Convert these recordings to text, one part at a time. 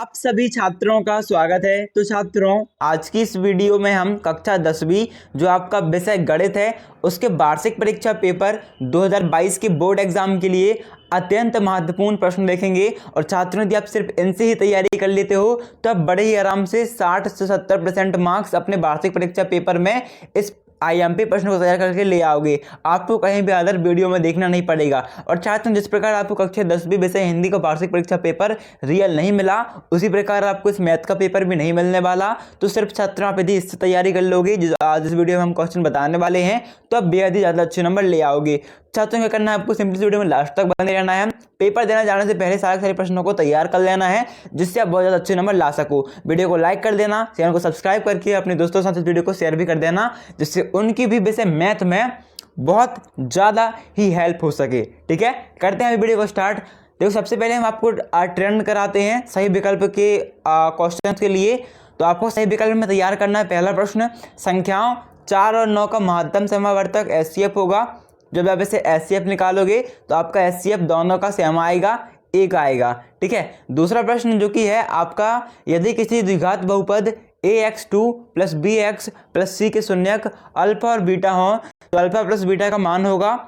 आप सभी छात्रों का स्वागत है। तो छात्रों, आज की इस वीडियो में हम कक्षा 10वीं जो आपका विषय गणित है उसके वार्षिक परीक्षा पेपर 2022 के बोर्ड एग्जाम के लिए अत्यंत महत्वपूर्ण प्रश्न देखेंगे। और छात्रों, यदि आप सिर्फ इनसे ही तैयारी कर लेते हो तो आप बड़े ही आराम से 60 से 70% मार्क्स अपने वार्षिक परीक्षा पेपर में इस आईएमपी प्रश्न को तैयार करके ले आओगे। आपको कहीं भी अदर वीडियो में देखना नहीं पड़ेगा। और छात्रों, जिस प्रकार आपको कक्षा 10वीं विषय हिंदी का वार्षिक परीक्षा पेपर रियल नहीं मिला, उसी प्रकार आपको इस मैथ का पेपर भी नहीं मिलने वाला। तो सिर्फ छात्रों, आप यदि इससे तैयारी कर लोगे, आज इस वीडियो में हम क्वेश्चन बताने वाले हैं, तो आप बेहद ही ज़्यादा अच्छे नंबर ले आओगे। छात्रों, क्या करना है, आपको सिंपली वीडियो में लास्ट तक बने रहना है। पेपर देना जाने से पहले सारे प्रश्नों को तैयार कर लेना है, जिससे आप बहुत ज़्यादा अच्छे नंबर ला सको। वीडियो को लाइक कर देना, चैनल को सब्सक्राइब करके अपने दोस्तों के साथ इस वीडियो को शेयर भी कर देना, जिससे उनकी भी विषय मैथ में बहुत ज़्यादा ही हेल्प हो सके। ठीक है, करते हैं वीडियो को स्टार्ट। देखो, सबसे पहले हम आपको ट्रेंड कराते हैं सही विकल्प के क्वेश्चन के लिए। तो आपको सही विकल्प में तैयार करना है। पहला प्रश्न, संख्याओं 4 और 9 का महत्तम समावर्तक एचसीएफ होगा। जब आप इसे एचसीएफ निकालोगे तो आपका एचसीएफ दोनों का सेम आएगा, 1 आएगा। ठीक है। दूसरा प्रश्न जो कि है आपका, यदि किसी द्विघात बहुपद ax2 plus bx plus c के शून्यक अल्फा और बीटा हो तो अल्फा प्लस बीटा का मान होगा।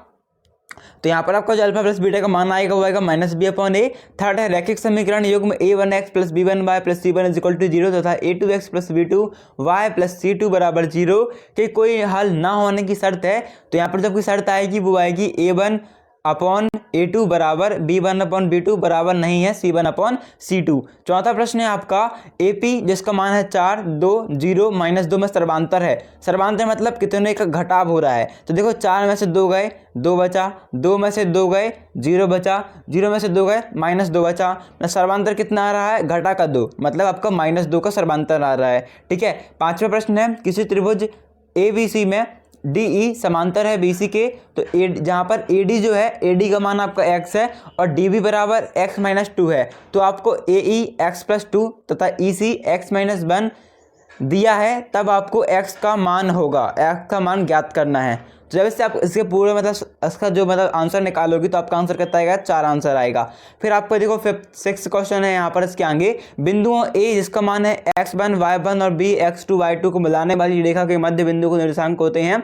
तो यहाँ पर आपका जो अल्फा प्लस बीटा का मान आएगा वो आएगा -b/a। थर्ड है रैखिक समीकरण युग्म a1x plus b1y plus c1 equal to 0 तथा a2x plus b2y plus c2 बराबर 0 के कोई हल ना होने की शर्त है। तो यहाँ पर जब कोई शर्त आएगी वो आएगी a1/a2 बराबर b1/b2 बराबर नहीं है c1/c2। चौथा प्रश्न है आपका, AP जिसका मान है 4, 2, 0, -2 में सर्वांतर है। सर्वांतर मतलब कितने का घटाव हो रहा है। तो देखो, 4 में से 2 गए, 2 बचा, 2 में से 2 गए, 0 बचा, 0 में से 2 गए, -2 बचा। सर्वांतर कितना आ रहा है, घटा का 2, मतलब आपका -2 का सर्वांतर आ रहा है। ठीक है। पांचवा प्रश्न है, किसी त्रिभुज ABC में DE समांतर है BC के, तो जहाँ पर AD जो है, AD का मान आपका x है और DB बराबर x-2 है। तो आपको AE x+2 तथा EC x-1 दिया है, तब आपको x का मान होगा, x का मान ज्ञात करना है। तो जब इससे आप इसके पूरे इसका जो आंसर निकालोगी तो आपका आंसर कितना आएगा, 4 आंसर आएगा। फिर आपको देखो 6th क्वेश्चन है यहाँ पर इसके आगे, बिंदुओं A जिसका मान है x1 y1 और B x2 y2 को मिलाने वाली रेखा के मध्य बिंदु को निर्देशांक होते हैं।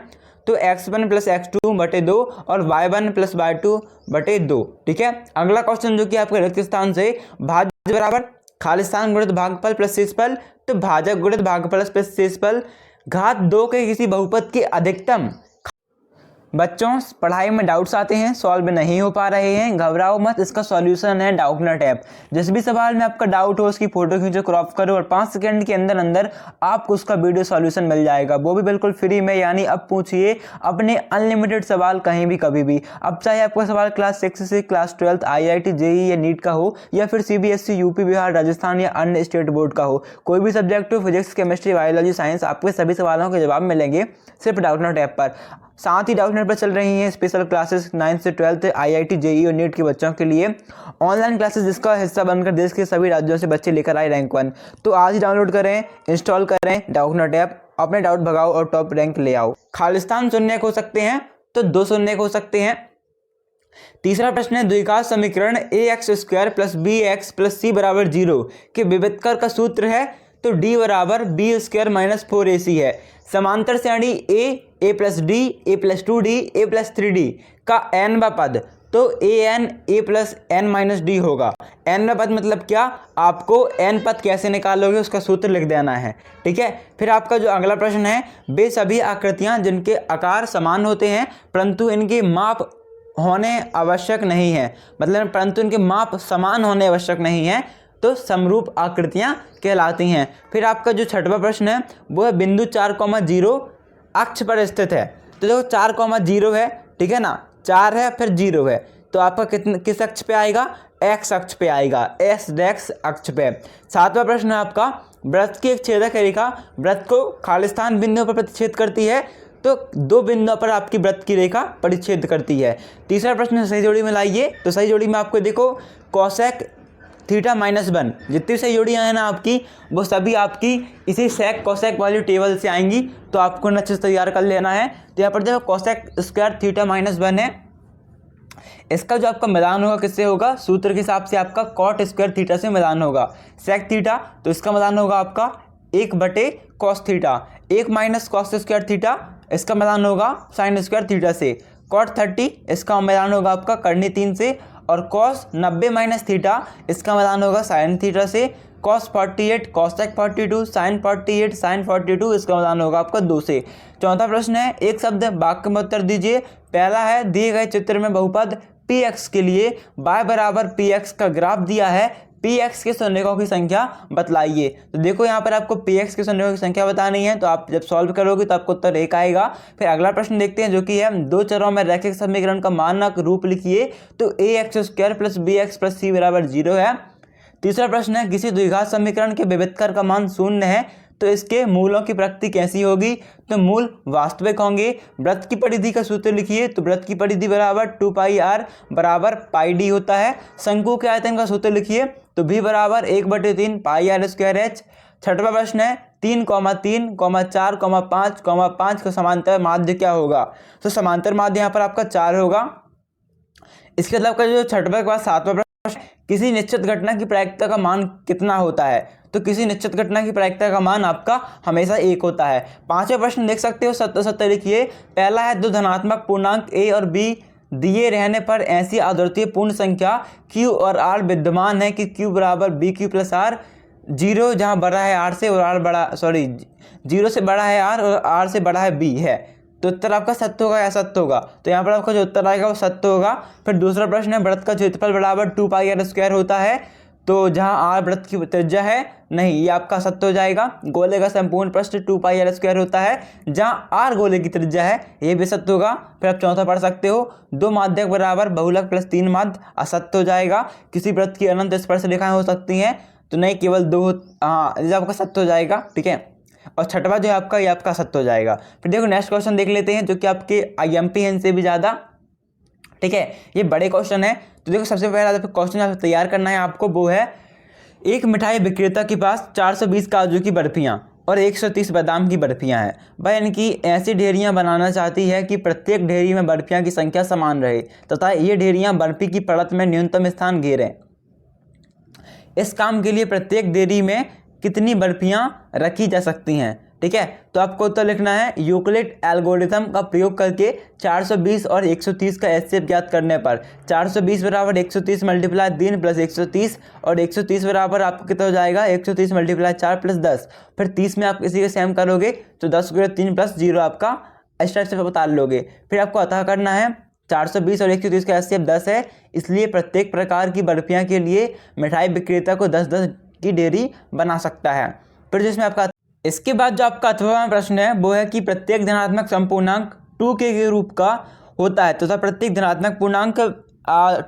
तो x1 प्लस x2 बटे 2 और y1 प्लस y2 बटे 2। ठीक है। अगला क्वेश्चन जो कि आपके रिक्त स्थान से भाज्य बराबर खाली स्थान गुणित भागफल प्लस शेषफल, तो भाजक गुणित भागफल प्लस शेषफल घात 2 के किसी बहुपद के अधिकतम। बच्चों, पढ़ाई में डाउट्स आते हैं, सॉल्व नहीं हो पा रहे हैं, घबराओ मत, इसका सॉल्यूशन है डाउटनट ऐप। जिस भी सवाल में आपका डाउट हो उसकी फोटो खींचो, क्रॉप करो और 5 सेकंड के अंदर अंदर आपको उसका वीडियो सॉल्यूशन मिल जाएगा, वो भी बिल्कुल फ्री में। यानी अब पूछिए अपने अनलिमिटेड सवाल कहीं भी कभी भी। अब चाहे आपका सवाल क्लास 6 से क्लास 12 IIT JEE या नीट का हो, या फिर CBSE यूपी बिहार राजस्थान या अन्य स्टेट बोर्ड का हो, कोई भी सब्जेक्ट हो, फिजिक्स केमिस्ट्री बायोलॉजी साइंस, आपके सभी सवालों के जवाब मिलेंगे सिर्फ डाउटनट ऐप पर। साथ ही डाउटनट पर चल रही हैं स्पेशल क्लासेस 9th से 12th IIT JEE और नीट के बच्चों के लिए ऑनलाइन क्लासेस, जिसका हिस्सा बनकर देश के सभी राज्यों से बच्चे लेकर आए रैंक 1। तो आज ही डाउनलोड करें, इंस्टॉल करें डाउटनट ऐप, अपने डाउट भगाओ और टॉप रैंक ले आओ। खालिस्तान शून्यक हो सकते हैं तो 2 शून्यक हो सकते हैं। तीसरा प्रश्न है, द्विघात समीकरण ax² plus bx plus c बराबर 0 के विभेदकर का सूत्र है। तो d बराबर b² - 4ac है। समांतर श्रेणी a plus d, a plus 2d, a plus 3d का n पद, तो an a प्लस n-d होगा। n पद मतलब क्या, आपको n पद कैसे निकालोगे उसका सूत्र लिख देना है। ठीक है। फिर आपका जो अगला प्रश्न है, वे सभी आकृतियां जिनके आकार समान होते हैं परंतु इनके माप होने आवश्यक नहीं है, मतलब परंतु इनके माप समान होने आवश्यक नहीं है, तो समरूप आकृतियां कहलाती हैं। फिर आपका जो 6वां प्रश्न है वो है, बिंदु 4,0 अक्ष पर स्थित है। तो देखो 4,0 है, ठीक है ना, 4 है फिर 0 है, तो आपका किस अक्ष पे आएगा, x अक्ष पे आएगा, x अक्ष पे। 7वां प्रश्न है आपका, वृत्त की एक छेदक रेखा वृत्त को खालिस्तान बिंदुओं पर प्रतिच्छेद करती है, तो 2 बिंदुओं पर आपकी वृत्त की रेखा परिच्छेद करती है। तीसरा प्रश्न सही जोड़ी में लाइए। तो सही जोड़ी में आपको देखो कोसेक θ-1, जितनी सही जोड़ियाँ हैं ना आपकी, वो सभी आपकी इसी सेक कोसेक वाली टेबल से आएंगी, तो आपको अच्छे से तैयार कर लेना है। तो यहाँ पर देखो कोसेक² θ-1 है, इसका जो आपका मिलान होगा किससे होगा, सूत्र के हिसाब से आपका कॉट स्क्वायर थीटा से मिलान होगा। सेक थीटा तो इसका मिलान होगा आपका 1/cos theta, 1 minus cos square theta इसका मिलान होगा साइन स्क्वायर थीटा से। कॉट 30 इसका मिलान होगा आपका करनी 3 से। और कॉस 90 माइनस थीटा इसका मिलान होगा साइन थीटा से। कॉस 48 कॉसेक 42 साइन 48 साइन 42 इसका मिलान होगा आपका 2 से। चौथा प्रश्न है, एक शब्द वाक्य में उत्तर दीजिए। पहला है, दिए गए चित्र में बहुपद px के लिए y बराबर px का ग्राफ दिया है, px के संरेखों की संख्या बतलाइए। तो देखो यहाँ पर आपको px के संरेखों की संख्या बतानी है, तो आप जब सॉल्व करोगे तो आपको उत्तर 1 आएगा। फिर अगला प्रश्न देखते हैं जो कि है, दो चरों में रैखिक समीकरण का मानक रूप लिखिए। तो ax² + bx + c बराबर 0 है। तीसरा प्रश्न है, किसी द्विघात समीकरण के विभेदकर का मान 0 है तो इसके मूलों की प्रकृति कैसी होगी। तो मूल वास्तविक होंगे। वृत्त की परिधि का सूत्र लिखिए। तो वृत्त की परिधि बराबर 2πr बराबर πd होता है। शंकु के आयतन का सूत्र लिखिए। तो v बराबर 1/3 πr²h। छठवां प्रश्न है, 3, 3, 4, 5, 5 का समांतर माध्य क्या होगा। तो समांतर माध्य यहाँ पर आपका 4 होगा। इसके अलावा का जो छठवां के बाद सातवां प्रश्न, किसी निश्चित घटना की प्रायिकता का मान कितना होता है। तो किसी निश्चित घटना की प्रायिकता का मान आपका हमेशा 1 होता है। पांचवा प्रश्न देख सकते हो, 70 लिखिए। पहला है, दो धनात्मक पूर्णांक a और b दिए रहने पर ऐसी आवर्तीय पूर्ण संख्या q और r विद्यमान है कि q बराबर bq + r। 0 जहाँ बड़ा है r से और r बड़ा 0 से बड़ा है r और r से बड़ा है b है। तो उत्तर आपका सत्य होगा या असत्य होगा। तो यहाँ पर आपका जो उत्तर आएगा वो सत्य होगा। फिर दूसरा प्रश्न है, वृत्त का क्षेत्रफल बराबर 2πr² होता है। तो जहाँ r वृत्त की त्रिज्या है, नहीं, ये आपका सत्य हो जाएगा। गोले का संपूर्ण पृष्ठ 2πr² होता है, जहाँ r गोले की त्रिज्या है, ये भी सत्य होगा। फिर आप चौथा पढ़ सकते हो, 2 माध्यक बराबर बहुलक + 3 माध्य, असत्य हो जाएगा। किसी वृत्त की अनंत स्पर्श रेखाएं हो सकती हैं, तो नहीं, केवल 2, हाँ, ये आपका सत्य हो जाएगा। ठीक है। और छठवा जो है आपका, ये आपका सत्य हो जाएगा। फिर देखो नेक्स्ट क्वेश्चन देख लेते हैं जो कि आपके IMP से भी ज़्यादा, ठीक है, ये बड़े क्वेश्चन है। तो देखो सबसे पहला क्वेश्चन तैयार करना है आपको, वो है, एक मिठाई विक्रेता के पास 420 काजू की बर्फियाँ और 130 बादाम की बर्फियाँ हैं। वह इनकी ऐसी ढेरियाँ बनाना चाहती है कि प्रत्येक ढेरी में बर्फियाँ की संख्या समान रहे तथा ये ढेरियाँ बर्फी की परत में न्यूनतम स्थान घेरें। इस काम के लिए प्रत्येक ढेरी में कितनी बर्फियाँ रखी जा सकती हैं। ठीक है। तो आपको उत्तर लिखना है, यूक्लिड एल्गोरिथम का प्रयोग करके 420 और 130 का एचसीएफ ज्ञात करने पर 420 बराबर 130 × 3 + 130 और 130 बराबर आपको कितना हो जाएगा, 130 × 4 + 10। फिर 30 में आप इसी के सेम करोगे तो 10 × 3 + 0 आपका एक्स्ट्रा से बता लोगे। फिर आपको अतः करना है 420 और 130 का एचसीएफ 10 है, इसलिए प्रत्येक प्रकार की बर्फियाँ के लिए मिठाई विक्रेता को 10-10 की डेयरी बना सकता है। फिर जिसमें आपका इसके बाद जो आपका 8वां प्रश्न है वो है कि प्रत्येक धनात्मक संपूर्णांक 2k के रूप का होता है तथा प्रत्येक धनात्मक पूर्णांक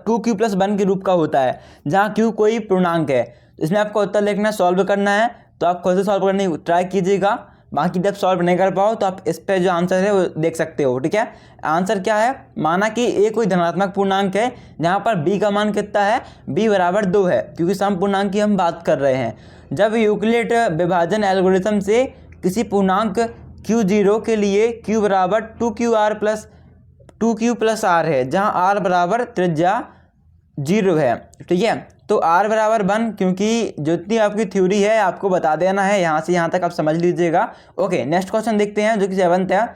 2q + 1 के रूप का होता है जहाँ q कोई पूर्णांक है। इसमें आपको उत्तर लिखना, सॉल्व करना है, तो आप खुद से सॉल्व करने की ट्राई कीजिएगा। बाकी जब सॉल्व नहीं कर पाओ तो आप इस पे जो आंसर है वो देख सकते हो। ठीक है। आंसर क्या है, माना कि a कोई धनात्मक पूर्णांक है जहाँ पर b का मान कितना है, b बराबर 2 है, क्योंकि सम पूर्णांक की हम बात कर रहे हैं। जब यूक्लिड विभाजन एल्गोरिथम से किसी पूर्णांक q0 के लिए q बराबर 2q + r है जहाँ r बराबर त्रिज्या 0 है। ठीक है। तो r बराबर 1, क्योंकि जितनी आपकी थ्योरी है आपको बता देना है, यहाँ से यहाँ तक आप समझ लीजिएगा। ओके, नेक्स्ट क्वेश्चन देखते हैं जो कि 7th है।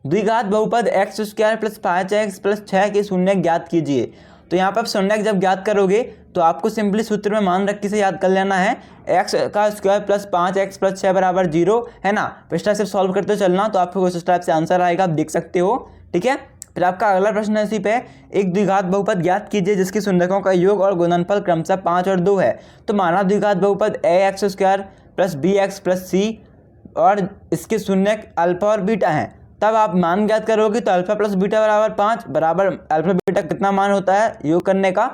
द्विघात बहुपद x² + 5x + 6 के शून्यक ज्ञात कीजिए। तो यहाँ पर आप शून्यक जब ज्ञात करोगे तो आपको सिंपली सूत्र में मान रख के से याद कर लेना है, x का स्क्वायर + 5x + 6 बराबर 0 है ना। इस टाइप से सॉल्व करते चलना तो आपको उस टाइप से आंसर आएगा, आप देख सकते हो। ठीक है। फिर आपका अगला प्रश्न है इसी पे, एक द्विघात बहुपद ज्ञात कीजिए जिसके शून्यकों का योग और गुणनफल क्रमशः 5 और 2 है। तो माना द्विघात बहुपद ax² + bx + c और इसके शून्यक अल्फा और बीटा हैं। तब आप मान ज्ञात करोगे तो अल्फा + बीटा बराबर 5 बराबर अल्फा बीटा कितना मान होता है योग करने का,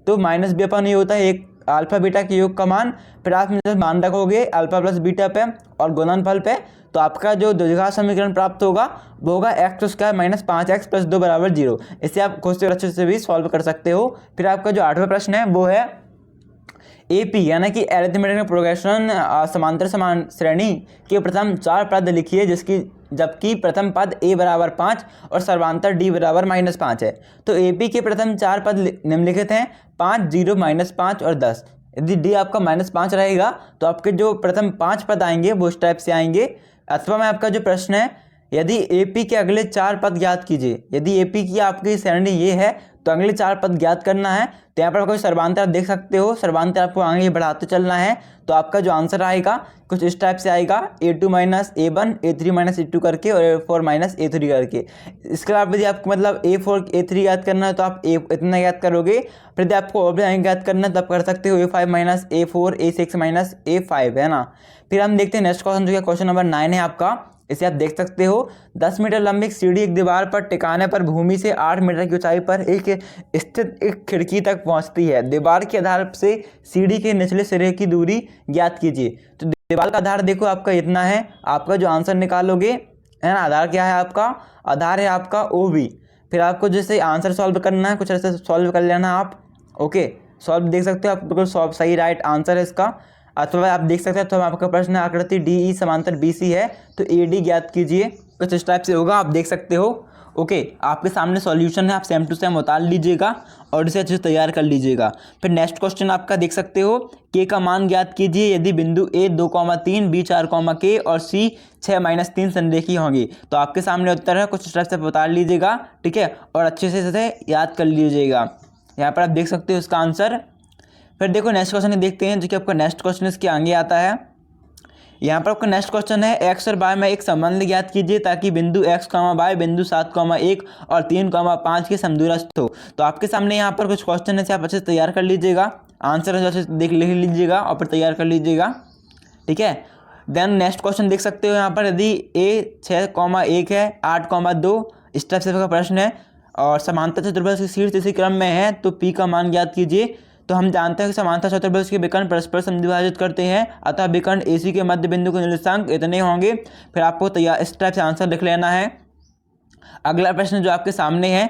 तो -b/, होता है एक अल्फा बीटा के योग का मान। फिर आप जब मान रखोगे अल्फा + बीटा पे और गुणनफल पे, तो आपका जो द्विघात समीकरण प्राप्त होगा वो होगा x² - 5x + 2 बराबर 0। इससे आप खुद से अच्छे से भी सॉल्व कर सकते हो। फिर आपका जो 8वां प्रश्न है वो है, AP यानी कि अरिथमेटिक प्रोग्रेशन समांतर समान श्रेणी के प्रथम 4 पद लिखिए जबकि प्रथम पद a बराबर 5 और सर्वांतर d बराबर -5 है। तो AP के प्रथम 4 पद निम्नलिखित हैं 5, 0, -5 और 10। यदि d आपका -5 रहेगा तो आपके जो प्रथम 5 पद आएंगे वो इस टाइप से आएंगे। अथवा में आपका जो प्रश्न है, यदि AP के अगले 4 पद ज्ञात कीजिए। यदि AP की आपकी श्रेणी ये है तो अगले 4 पद ज्ञात करना है। तो यहाँ पर आपको सर्वांतर देख सकते हो, सर्वांतर आपको आगे बढ़ाते चलना है। तो आपका जो आंसर आएगा कुछ इस टाइप से आएगा, A2 - A1 A3 - A2 करके और A4 - A3 करके। इसके अलावा यदि आपको मतलब A4 A3 याद करना है तो आप इतना याद करोगे। फिर यदि आपको और भी आगे याद करना है तो आप कर सकते हो A5 - A4 A6 - A5, है ना। फिर हम देखते हैं नेक्स्ट क्वेश्चन, जो कि क्वेश्चन नंबर 9 है आपका। इसे आप देख सकते हो, 10 मीटर लंबी एक सीढ़ी एक दीवार पर टिकाने पर भूमि से 8 मीटर की ऊंचाई पर स्थित एक खिड़की तक पहुंचती है। दीवार के आधार से सीढ़ी के निचले सिरे की दूरी ज्ञात कीजिए। तो दीवार का आधार देखो आपका इतना है, आपका जो आंसर निकालोगे, है ना। आधार क्या है आपका? आधार है आपका OB। फिर आपको जैसे आंसर सॉल्व करना है, कुछ ऐसे सॉल्व कर लेना आप। ओके, सॉल्व देख सकते हो आप, बिल्कुल सही राइट आंसर है इसका। अथवा आप देख सकते हैं, तो आपका प्रश्न आकृति DE समांतर BC है तो AD ज्ञात कीजिए। कुछ इस टाइप से होगा, आप देख सकते हो। ओके, आपके सामने सॉल्यूशन है, आप सेम टू सेम उतार लीजिएगा और इसे अच्छे से तैयार कर लीजिएगा। फिर नेक्स्ट क्वेश्चन आपका देख सकते हो, K का मान ज्ञात कीजिए यदि बिंदु A 2,3 B 4, K और C 6 - 3 संरेखीय होंगी। तो आपके सामने उत्तर है, कुछ इस टाइप से उतार लीजिएगा, ठीक है, और अच्छे से इसे याद कर लीजिएगा। यहाँ पर आप देख सकते हो इसका आंसर। फिर देखो नेक्स्ट क्वेश्चन देखते हैं, जो कि आपका नेक्स्ट क्वेश्चन इसके आगे आता है। यहाँ पर आपका नेक्स्ट क्वेश्चन है, x और y में एक संबंध ज्ञात कीजिए ताकि बिंदु x, y बिंदु 7,1 और 3,5 के समदूरस्थ हो। तो आपके सामने यहाँ पर कुछ क्वेश्चन है, आप अच्छे से तैयार कर लीजिएगा, आंसर अच्छे से लिख लीजिएगा और फिर तैयार कर लीजिएगा, ठीक है। देन नेक्स्ट क्वेश्चन देख सकते हो यहाँ पर, यदि a 6,1 है 8,2 इस टाइप से का प्रश्न है और समांतर चतुर्भुज की शीर्ष इसी क्रम में है तो P का मान ज्ञात कीजिए। तो हम जानते हैं कि समांतर चतुर्भुज के विकर्ण परस्पर समद्विभाजित करते हैं, अतः विकर्ण AC के मध्य बिंदु के निर्देशांक इतने होंगे। फिर आपको तैयार इस टाइप से आंसर लिख लेना है। अगला प्रश्न जो आपके सामने है,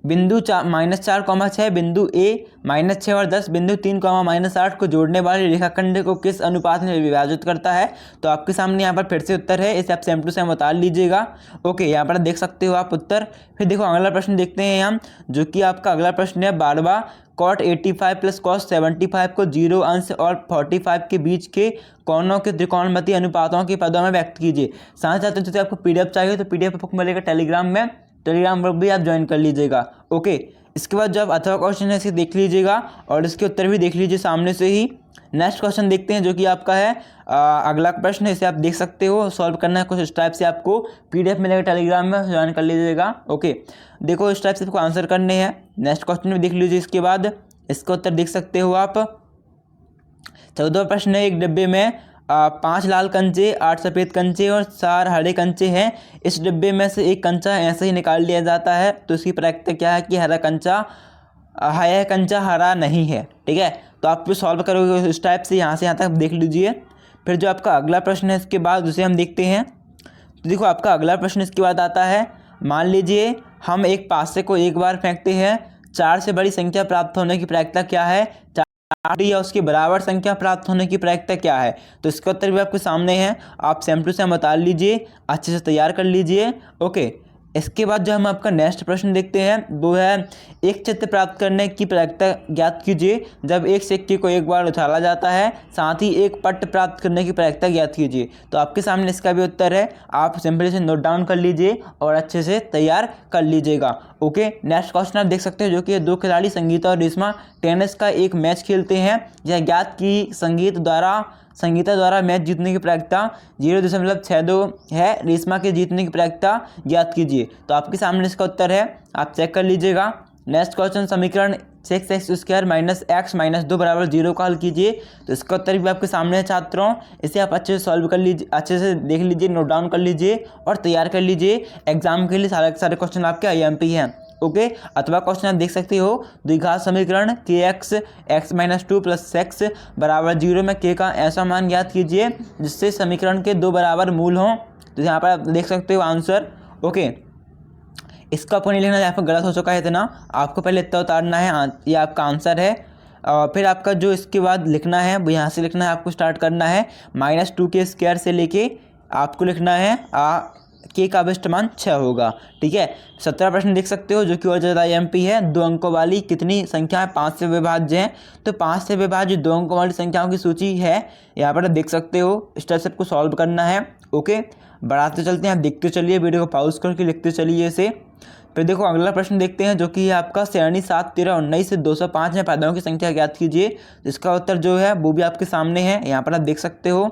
बिंदु -4,6 बिंदु A -6 और 10 बिंदु 3,-8 को जोड़ने वाले रेखाखंड को किस अनुपात में विभाजित करता है। तो आपके सामने यहाँ पर फिर से उत्तर है, इसे आप सेम टू सेम उतार लीजिएगा। ओके, यहाँ पर देख सकते हो आप उत्तर। फिर देखो अगला प्रश्न देखते हैं हम, जो कि आपका अगला प्रश्न है 12वां, cot 85 + cos 75 को 0 अंश और 45 के बीच के कोणों के त्रिकोणमितीय अनुपातों के पदों में व्यक्त कीजिए। साथ ही साथ आपको PDF चाहिए तो PDF आपको मिलेगा टेलीग्राम में, टेलीग्राम ग्रुप भी आप ज्वाइन कर लीजिएगा। ओके, इसके बाद जब अथवा क्वेश्चन है इसे देख लीजिएगा और इसके उत्तर भी देख लीजिए सामने से ही। नेक्स्ट क्वेश्चन देखते हैं, जो कि आपका है अगला प्रश्न, इसे आप देख सकते हो, सॉल्व करना है कुछ इस टाइप से, आपको PDF मिलेगा टेलीग्राम में, ज्वाइन कर लीजिएगा। ओके, देखो इस टाइप से आपको आंसर करने हैं। नेक्स्ट क्वेश्चन भी देख लीजिए, इसके बाद इसका उत्तर देख सकते हो आप। 14वां प्रश्न है, एक डिब्बे में 5 लाल कंचे, 8 सफ़ेद कंचे और 4 हरे कंचे हैं। इस डिब्बे में से एक कंचा ऐसे ही निकाल लिया जाता है तो इसकी प्रायिकता क्या है कि यह कंचा हरा नहीं है, ठीक है। तो आप जो सॉल्व करोगे इस टाइप से, यहाँ से यहाँ तक देख लीजिए। फिर जो आपका अगला प्रश्न है इसके बाद उसे हम देखते हैं। तो देखो आपका अगला प्रश्न इसके बाद आता है, मान लीजिए हम एक पासे को एक बार फेंकते हैं, 4 से बड़ी संख्या प्राप्त होने की प्रायिकता क्या है, 4 या उसकी बराबर संख्या प्राप्त होने की प्रायिकता क्या है। तो इसका उत्तर भी आपके सामने है, आप सेम टू सेम बता लीजिए, अच्छे से तैयार कर लीजिए। ओके, इसके बाद जो हम आपका नेक्स्ट प्रश्न देखते हैं वो है, एक चित्र प्राप्त करने की प्रायिकता ज्ञात कीजिए जब एक सिक्के को एक बार उछाला जाता है, साथ ही एक पट्ट प्राप्त करने की प्रायिकता ज्ञात कीजिए। तो आपके सामने इसका भी उत्तर है, आप सिंपली से नोट डाउन कर लीजिए और अच्छे से तैयार कर लीजिएगा। ओके, नेक्स्ट क्वेश्चन आप देख सकते हो, जो कि 2 खिलाड़ी संगीता और रेशमा टेनिस का एक मैच खेलते हैं। यह ज्ञात की संगीता द्वारा मैच जीतने की प्रायिकता 0.62 है, रेशमा के जीतने की प्रायिकता ज्ञात कीजिए। तो आपके सामने इसका उत्तर है, आप चेक कर लीजिएगा। नेक्स्ट क्वेश्चन, समीकरण 6x² - x - 2 = 0 का हल कीजिए। तो इसका उत्तर भी आपके सामने है छात्रों, इसे आप अच्छे से सॉल्व कर लीजिए, अच्छे से देख लीजिए, नोट डाउन कर लीजिए और तैयार कर लीजिए। एग्जाम के लिए सारे क्वेश्चन आपके IMP हैं। ओके, अथवा क्वेश्चन आप देख सकते हो, द्विघात समीकरण kx x - 2 + x = 0 में k का ऐसा मान ज्ञात कीजिए जिससे समीकरण के 2 बराबर मूल हों। तो यहाँ पर आप देख सकते हो आंसर। ओके, इसका आपको नहीं लिखना, यहाँ पर गलत हो चुका है इतना, आपको पहले इतना उतारना है, ये आपका आंसर है। फिर आपका जो इसके बाद लिखना है वो यहाँ से लिखना है, आपको स्टार्ट करना है -2k² से लेके आपको लिखना है के का अभिष्ट मान 6 होगा। ठीक है, 17 प्रश्न देख सकते हो जो कि और ज़्यादा एमपी है। 2 अंकों वाली कितनी संख्या है 5 से विभाज्य है, तो 5 से विभाज्य 2 अंकों वाली संख्याओं की सूची है यहाँ पर देख सकते हो। इस तरह से आपको सॉल्व करना है। ओके, बढ़ाते चलते हैं, आप देखते चलिए, वीडियो को पॉज करके लिखते चलिए इसे। फिर देखो अगला प्रश्न देखते हैं जो कि है आपका श्रेणी 7, 13, 19 से 205 में पादाओं की संख्या ज्ञात कीजिए। इसका उत्तर जो है वो भी आपके सामने है, यहाँ पर आप देख सकते हो।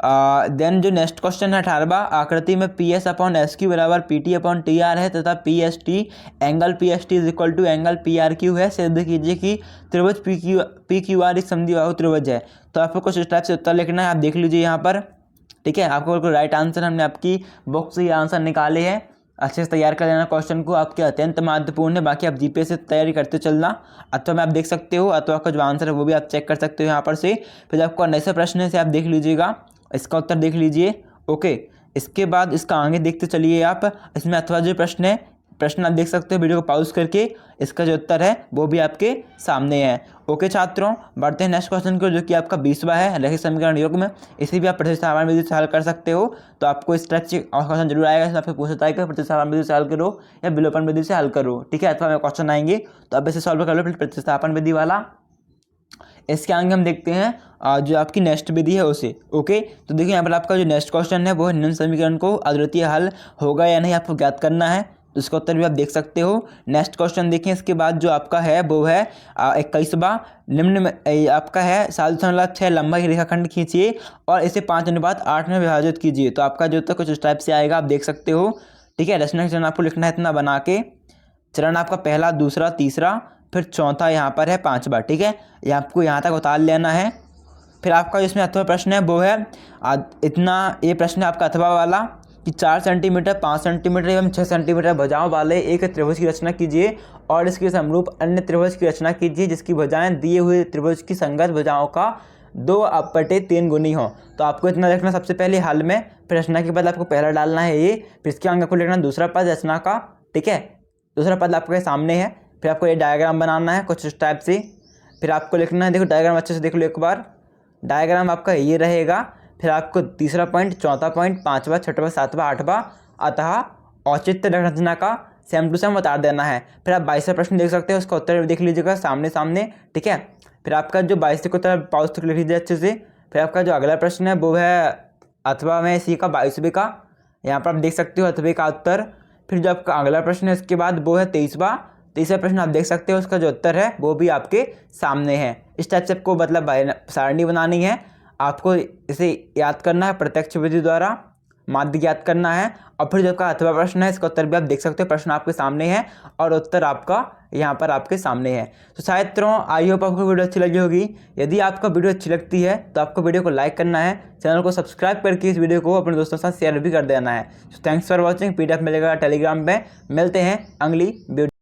देन जो नेक्स्ट क्वेश्चन है 18वां, आकृति में PS/SQ बराबर PT/TR है तथा PST angle PST is equal to angle PRQ है। सिद्ध कीजिए कि त्रिभुज PQR एक समद्विबाहु त्रिभुज है। तो आपको कुछ इस टाइप से उत्तर लिखना है, आप देख लीजिए यहाँ पर। ठीक है, आपको बिल्कुल राइट आंसर हमने आपकी बुक से ये आंसर निकाले हैं। अच्छे से तैयार कर लेना क्वेश्चन को, आपके अत्यंत महत्वपूर्ण है। बाकी आप जीपीएस से तैयारी करते चलना, अथवा में आप देख सकते हो, अथवा का जो आंसर है वो भी आप चेक कर सकते हो यहाँ पर से। फिर आपको नए प्रश्न है से आप देख लीजिएगा, इसका उत्तर देख लीजिए। ओके, इसके बाद इसका आगे देखते चलिए आप। इसमें अथवा जो प्रश्न है, प्रश्न आप देख सकते हो वीडियो को पॉज करके, इसका जो उत्तर है वो भी आपके सामने है। ओके छात्रों, बढ़ते हैं नेक्स्ट क्वेश्चन को जो कि आपका 20वां है, रैखिक समीकरण योग में। इसे भी आप प्रतिस्थापन विधि से हल कर सकते हो। तो आपको इस टाइप से क्वेश्चन जरूर आएगा, इसमें आपसे पूछता है कि प्रतिस्थापन विधि से हल करो या विलोपन विधि से हल करो। ठीक है, अथवा में क्वेश्चन आएंगे तो आप इसे सॉल्व कर लो, फिर प्रतिस्थापन विधि वाला। इसके आगे हम देखते हैं जो आपकी नेक्स्ट विधि है उसे। ओके, तो देखिए यहाँ पर आपका जो नेक्स्ट क्वेश्चन है वो है निम्न समीकरण को अद्वितीय हल होगा या नहीं आपको ज्ञात करना है। तो इसका उत्तर भी आप देख सकते हो। नेक्स्ट क्वेश्चन देखें, इसके बाद जो आपका है वो है 21वां, निम्न में आपका है 7.6 लंबा ही रेखाखंड खींचिए और इसे 5:8 में विभाजित कीजिए। तो आपका जो उत्तर कुछ इस टाइप से आएगा, आप देख सकते हो। ठीक है, रचना चरण आपको लिखना है इतना बना के। चरण आपका पहला, दूसरा, तीसरा, फिर चौथा यहाँ पर है 5वां। ठीक है, ये आपको यहाँ तक उतार लेना है। फिर आपका इसमें अथवा प्रश्न है वो है इतना, ये प्रश्न है आपका अथवा वाला कि 4 सेंटीमीटर, 5 सेंटीमीटर एवं 6 सेंटीमीटर भुजाओं वाले एक त्रिभुज की रचना कीजिए और इसके समरूप अन्य त्रिभुज की रचना कीजिए जिसकी भुजाएं दिए हुए त्रिभुज की संगत भुजाओं का 2/3 गुनी हो। तो आपको इतना लिखना सबसे पहले हल में, फिर रचना के बाद आपको पहला डालना है ये, फिर इसके आगे आपको लिखना दूसरा पद रचना का। ठीक है, दूसरा पद आपके सामने है। फिर आपको ये डायग्राम बनाना है कुछ इस टाइप से। फिर आपको लिखना है, देखो डायग्राम अच्छे से देख लो एक बार। डायग्राम आपका ये रहेगा। फिर आपको तीसरा पॉइंट, चौथा पॉइंट, 5वां, 6वां, 7वां, 8वां अतः औचित्य रचना का सेम टू सेम उतार देना है। फिर आप 22वां प्रश्न देख सकते हो, उसका उत्तर देख लीजिएगा सामने सामने। ठीक है, फिर आपका जो 22 का उत्तर पॉज तक लिख लीजिए अच्छे से। फिर आपका जो अगला प्रश्न है वो है अथवा में इसी का 22वें का, यहाँ पर आप देख सकते हो अथवे का उत्तर। फिर जो आपका अगला प्रश्न है इसके बाद वो है 23वां प्रश्न, आप देख सकते हो उसका जो उत्तर है वो भी आपके सामने है। इस टाइप से आपको मतलब सारणी बनानी है, आपको इसे याद करना है प्रत्यक्ष विधि द्वारा, माध्य याद करना है। और फिर जो आपका अथवा प्रश्न है इसका उत्तर भी आप देख सकते हो, प्रश्न आपके सामने है और उत्तर आपका यहाँ पर आपके सामने है। तो शायद आई होप आपको वीडियो अच्छी लगी होगी। यदि आपका वीडियो अच्छी लगती है तो आपको वीडियो को लाइक करना है, चैनल को सब्सक्राइब करके इस वीडियो को अपने दोस्तों के साथ शेयर भी कर देना है। तो थैंक्स फॉर वॉचिंग। PDF मिलेगा टेलीग्राम पे। मिलते हैं अगली वीडियो।